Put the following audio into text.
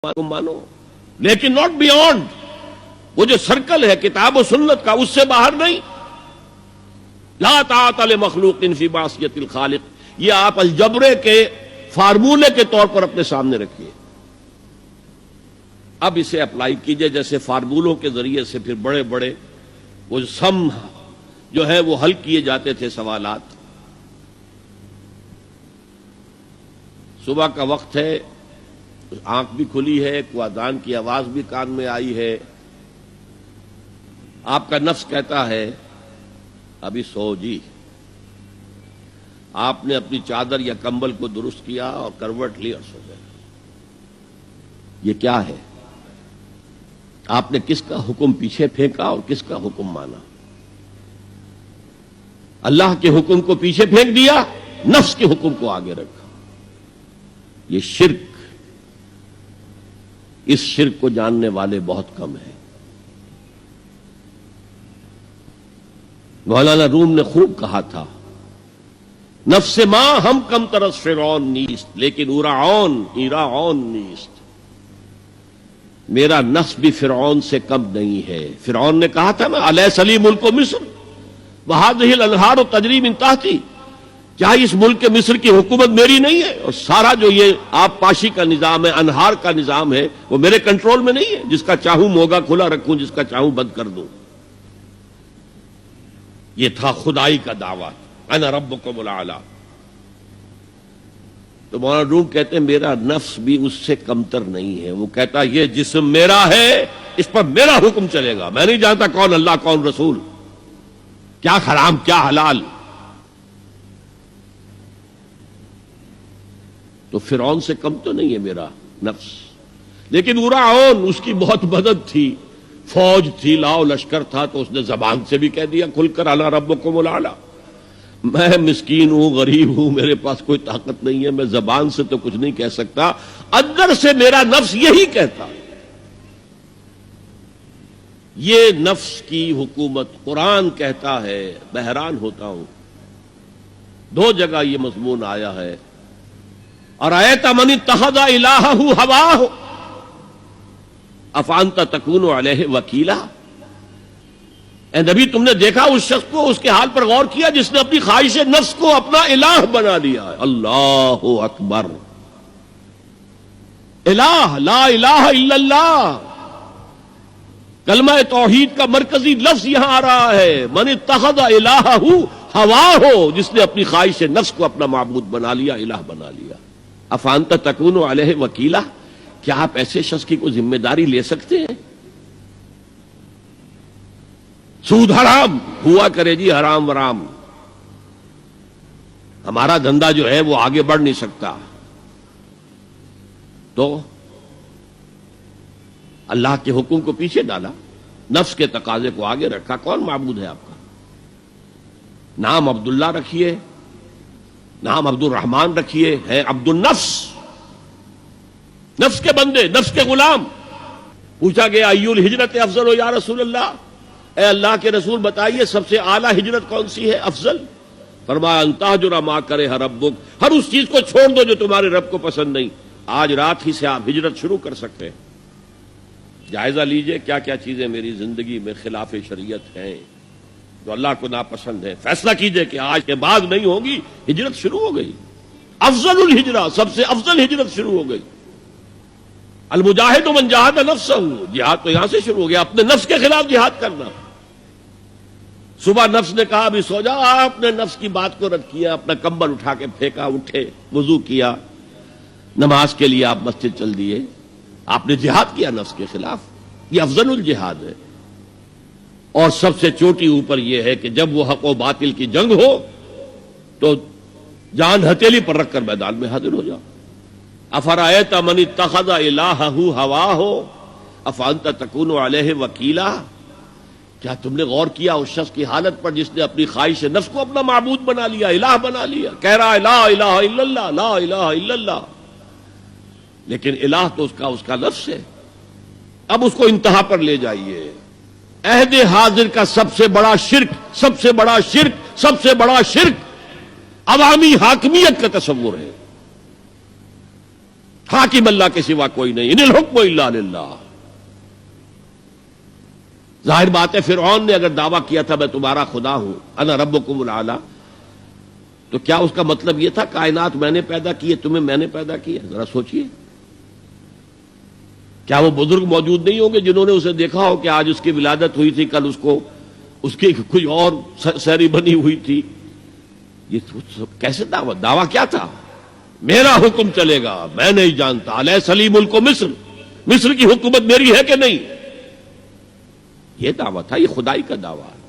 مانو، لیکن not beyond وہ جو سرکل ہے کتاب و سنت کا، اس سے باہر نہیں. لا طاعت لمخلوق فی معصیۃ الخالق، یہ آپ الجبرے کے فارمولے کے طور پر اپنے سامنے رکھیے. اب اسے اپلائی کیجئے جیسے فارمولوں کے ذریعے سے پھر بڑے بڑے وہ سم جو ہے وہ حل کیے جاتے تھے سوالات. صبح کا وقت ہے، آنکھ بھی کھلی ہے، کوئی اذان کی آواز بھی کان میں آئی ہے، آپ کا نفس کہتا ہے ابھی سو جی. آپ نے اپنی چادر یا کمبل کو درست کیا اور کروٹ لی اور سو گئے. یہ کیا ہے؟ آپ نے کس کا حکم پیچھے پھینکا اور کس کا حکم مانا؟ اللہ کے حکم کو پیچھے پھینک دیا، نفس کے حکم کو آگے رکھا. یہ شرک، اس شرک کو جاننے والے بہت کم ہیں. مولانا روم نے خوب کہا تھا، نفس ماں ہم کم ترس فرعون نیست لیکن ایراعون نیست. میرا نفس بھی فرعون سے کم نہیں ہے. فرعون نے کہا تھا نا الیس لی ملک مصر وہذہ الانہار تجری من تحتی، کیا اس ملک مصر کی حکومت میری نہیں ہے؟ اور سارا جو یہ آب پاشی کا نظام ہے، انہار کا نظام ہے، وہ میرے کنٹرول میں نہیں ہے؟ جس کا چاہوں موگا کھلا رکھوں، جس کا چاہوں بند کر دوں. یہ تھا خدائی کا دعویٰ، انا ربکم الاعلی. تو مولانا روم کہتے ہیں میرا نفس بھی اس سے کمتر نہیں ہے. وہ کہتا یہ جسم میرا ہے، اس پر میرا حکم چلے گا. میں نہیں جانتا کون اللہ کون رسول، کیا حرام کیا حلال. تو فرعون سے کم تو نہیں ہے میرا نفس. لیکن ایراعون، اس کی بہت مدد تھی، فوج تھی، لاؤ لشکر تھا، تو اس نے زبان سے بھی کہہ دیا کھل کر انا ربکم الاعلی. میں مسکین ہوں، غریب ہوں، میرے پاس کوئی طاقت نہیں ہے، میں زبان سے تو کچھ نہیں کہہ سکتا، اندر سے میرا نفس یہی کہتا. یہ نفس کی حکومت قرآن کہتا ہے. میں حیران ہوتا ہوں، دو جگہ یہ مضمون آیا ہے. ارأیت من اتخذ الہہ ہواہ افانت تکون علیہ وکیلا. اے نبی تم نے دیکھا اس شخص کو، اس کے حال پر غور کیا جس نے اپنی خواہش نفس کو اپنا الہ بنا لیا ہے. اللہ اکبر. الہ، لا الہ الا اللہ، کلمہ توحید کا مرکزی لفظ یہاں آ رہا ہے. من اتخذ الہہ ہواہ، جس نے اپنی خواہش نفس کو اپنا معبود بنا لیا، الہ بنا لیا. افانت تکون علیہ وکیلا، کیا آپ ایسے شخص کی کوئی ذمہ داری لے سکتے ہیں؟ سود حرام ہوا کرے جی، حرام ورام، ہمارا دھندا جو ہے وہ آگے بڑھ نہیں سکتا. تو اللہ کے حکم کو پیچھے ڈالا، نفس کے تقاضے کو آگے رکھا. کون معبود ہے آپ کا؟ نام عبداللہ رکھیے، نام عبد الرحمن رکھیے، ہے عبد النفس، نفس کے بندے، نفس کے غلام. پوچھا گیا ای الہجرت افضل یا رسول اللہ، اے اللہ کے رسول بتائیے سب سے اعلیٰ ہجرت کون سی ہے، افضل؟ فرمایا ان تہجر ما کرہ ربک، ہر اس چیز کو چھوڑ دو جو تمہارے رب کو پسند نہیں. آج رات ہی سے آپ ہجرت شروع کر سکتے ہیں. جائزہ لیجئے کیا کیا چیزیں میری زندگی میں خلاف شریعت ہیں جو اللہ کو ناپسند ہے. فیصلہ کیجئے کہ آج کے بعد نہیں ہوگی. ہجرت شروع ہو گئی. افضل الہجرہ، سب سے افضل ہجرت شروع ہو گئی. المجاہد من جاہد نفسہ، جہاد تو یہاں سے شروع ہو گیا، اپنے نفس کے خلاف جہاد کرنا. صبح نفس نے کہا ابھی سو جا، آپ نے نفس کی بات کو رد کیا، اپنا کمبل اٹھا کے پھینکا، اٹھے، وضو کیا، نماز کے لیے آپ مسجد چل دیے. آپ نے جہاد کیا نفس کے خلاف. یہ افضل الجہاد ہے. اور سب سے چوٹی اوپر یہ ہے کہ جب وہ حق و باطل کی جنگ ہو تو جان ہتھیلی پر رکھ کر میدان میں حاضر ہو جاؤ. افرأیت من اتخذ الہہ ہواہ افانت تکون علیہ وکیلا. کیا تم نے غور کیا اس شخص کی حالت پر جس نے اپنی خواہش نفس کو اپنا معبود بنا لیا، الہ بنا لیا؟ کہہ رہا ہے لا الہ الا اللہ، لا الہ الا اللہ، لیکن الہ تو اس کا لفظ ہے. اب اس کو انتہا پر لے جائیے. عہد حاضر کا سب سے بڑا شرک، سب سے بڑا شرک، سب سے بڑا شرک عوامی حاکمیت کا تصور ہے. حاکم اللہ کے سوا کوئی نہیں، ان الحکم الا للہ۔ ظاہر بات ہے فرعون نے اگر دعویٰ کیا تھا میں تمہارا خدا ہوں، انا ربکم الاعلی، تو کیا اس کا مطلب یہ تھا کائنات میں نے پیدا کی ہے، تمہیں میں نے پیدا کیا؟ ذرا سوچئے، کیا وہ بزرگ موجود نہیں ہوں گے جنہوں نے اسے دیکھا ہو کہ آج اس کی ولادت ہوئی تھی، کل اس کی کوئی اور سیری بنی ہوئی تھی؟ یہ کیسے دعویٰ کیا تھا؟ میرا حکم چلے گا، میں نہیں جانتا، الیس لی ملک مصر، مصر کی حکومت میری ہے کہ نہیں؟ یہ دعویٰ تھا، یہ خدائی کا دعویٰ ہے۔